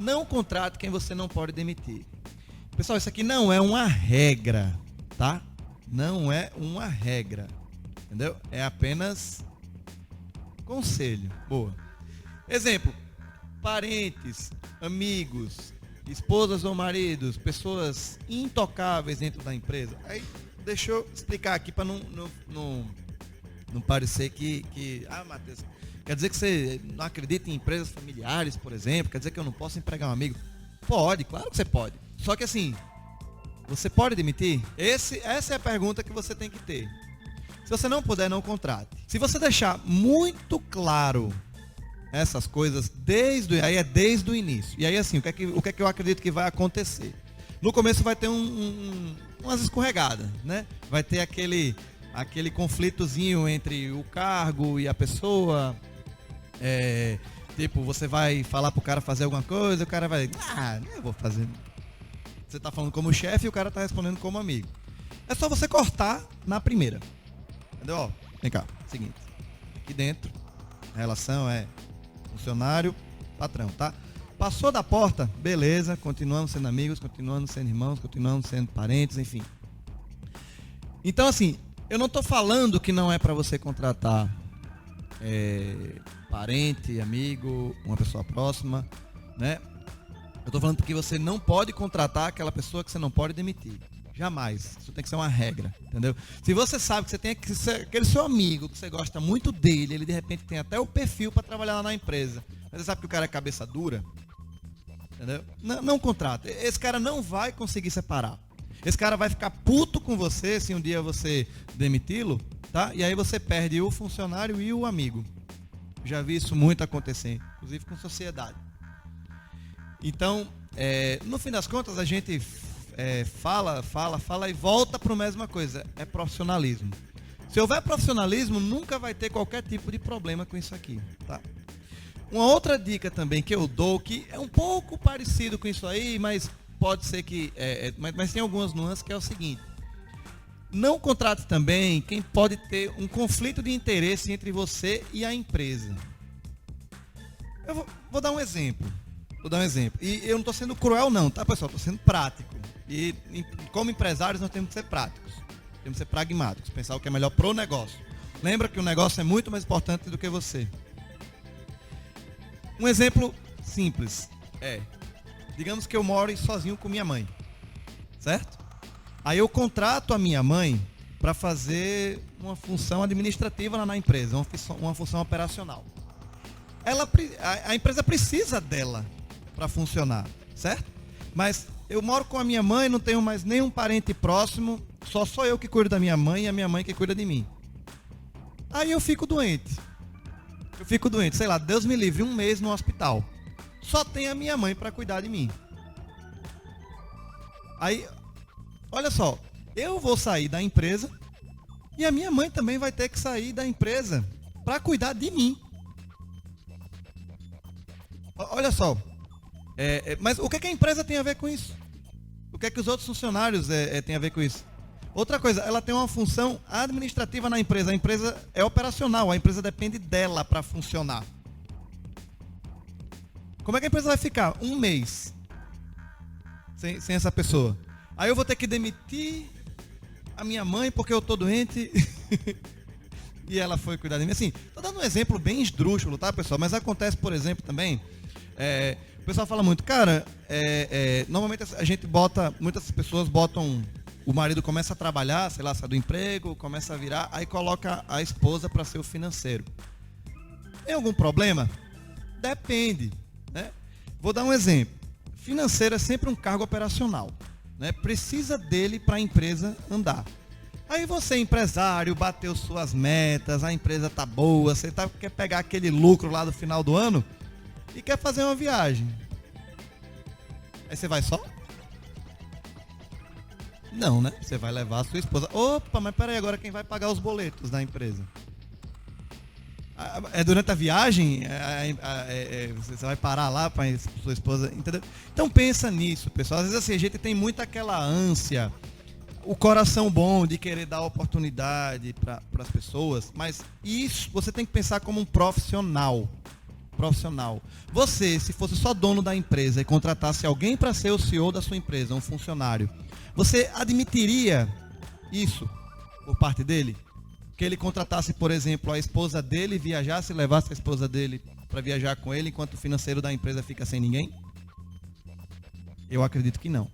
não contrate quem você não pode demitir. Pessoal, isso aqui não é uma regra, tá? Não é uma regra, entendeu? É apenas conselho. Boa. Exemplo, parentes, amigos, esposas ou maridos, pessoas intocáveis dentro da empresa. Aí, deixa eu explicar aqui para não parecer que... Ah, Matheus, quer dizer que você não acredita em empresas familiares, por exemplo? Quer dizer que eu não posso empregar um amigo? Pode, claro que você pode. Só que assim, você pode demitir? Essa é a pergunta que você tem que ter. Se você não puder, não contrate. Se você deixar muito claro essas coisas desde o início. E aí assim, o que é que eu acredito que vai acontecer? No começo vai ter umas escorregadas, né? Vai ter aquele conflitozinho entre o cargo e a pessoa. Tipo, você vai falar pro cara fazer alguma coisa, o cara vai, não vou fazer. Você tá falando como chefe e o cara tá respondendo como amigo. É só você cortar na primeira. Entendeu? Ó, vem cá, seguinte. Aqui dentro, a relação é funcionário, patrão, tá? Passou da porta, beleza, continuamos sendo amigos, continuamos sendo irmãos, continuamos sendo parentes, enfim. Então, assim, eu não tô falando que não é para você contratar parente, amigo, uma pessoa próxima, né? Eu tô falando porque você não pode contratar aquela pessoa que você não pode demitir. Jamais. Isso tem que ser uma regra, entendeu? Se você sabe que você tem que ser aquele seu amigo, que você gosta muito dele, ele de repente tem até o perfil para trabalhar lá na empresa, mas você sabe que o cara é cabeça dura, entendeu? Não contrata. Esse cara não vai conseguir separar. Esse cara vai ficar puto com você se um dia você demiti-lo, tá? E aí você perde o funcionário e o amigo. Já vi isso muito acontecer, inclusive com sociedade. Então, no fim das contas, a gente fala e volta para a mesma coisa. É profissionalismo. Se houver profissionalismo, nunca vai ter qualquer tipo de problema com isso aqui, tá? Uma outra dica também que eu dou, que é um pouco parecido com isso aí, mas pode ser que... mas tem algumas nuances, que é o seguinte. Não contrate também quem pode ter um conflito de interesse entre você e a empresa. Eu vou dar um exemplo. E eu não estou sendo cruel não, tá, pessoal? Estou sendo prático. E como empresários nós temos que ser práticos. Temos que ser pragmáticos, pensar o que é melhor pro negócio. Lembra que o negócio é muito mais importante do que você. Um exemplo simples digamos que eu moro sozinho com minha mãe, certo? Aí eu contrato a minha mãe para fazer uma função administrativa lá na empresa, uma função operacional. A empresa precisa dela para funcionar, certo? Mas eu moro com a minha mãe, não tenho mais nenhum parente próximo, só sou eu que cuido da minha mãe e a minha mãe que cuida de mim. Aí eu fico doente, sei lá, Deus me livre, 1 mês no hospital. Só tem a minha mãe para cuidar de mim. Aí, olha só, eu vou sair da empresa e a minha mãe também vai ter que sair da empresa para cuidar de mim. Olha só, mas o que a empresa tem a ver com isso? O que os outros funcionários têm a ver com isso? Outra coisa, ela tem uma função administrativa na empresa. A empresa é operacional, a empresa depende dela para funcionar. Como é que a empresa vai ficar? 1 mês sem essa pessoa. Aí eu vou ter que demitir a minha mãe porque eu estou doente e ela foi cuidar de mim. Assim, estou dando um exemplo bem esdrúxulo, tá, pessoal? Mas acontece, por exemplo, também... o pessoal fala muito, cara, normalmente a gente muitas pessoas botam, o marido começa a trabalhar, sei lá, sai do emprego, começa a virar, aí coloca a esposa para ser o financeiro. Tem algum problema? Depende, né? Vou dar um exemplo. Financeiro é sempre um cargo operacional, né? Precisa dele para a empresa andar. Aí você, empresário, bateu suas metas, a empresa tá boa, você quer pegar aquele lucro lá do final do ano e quer fazer uma viagem. Aí você vai só? Não, né? Você vai levar a sua esposa. Opa, mas peraí, agora quem vai pagar os boletos da empresa? Durante a viagem, você vai parar lá para sua esposa, entendeu? Então pensa nisso, pessoal. Às vezes assim, a gente tem muito aquela ânsia, o coração bom de querer dar oportunidade para as pessoas, mas isso você tem que pensar como um profissional. profissional. Você, se fosse só dono da empresa e contratasse alguém para ser o CEO da sua empresa, um funcionário, você admitiria isso por parte dele? Que ele contratasse, por exemplo, a esposa dele, viajasse e levasse a esposa dele para viajar com ele, enquanto o financeiro da empresa fica sem ninguém? Eu acredito que não.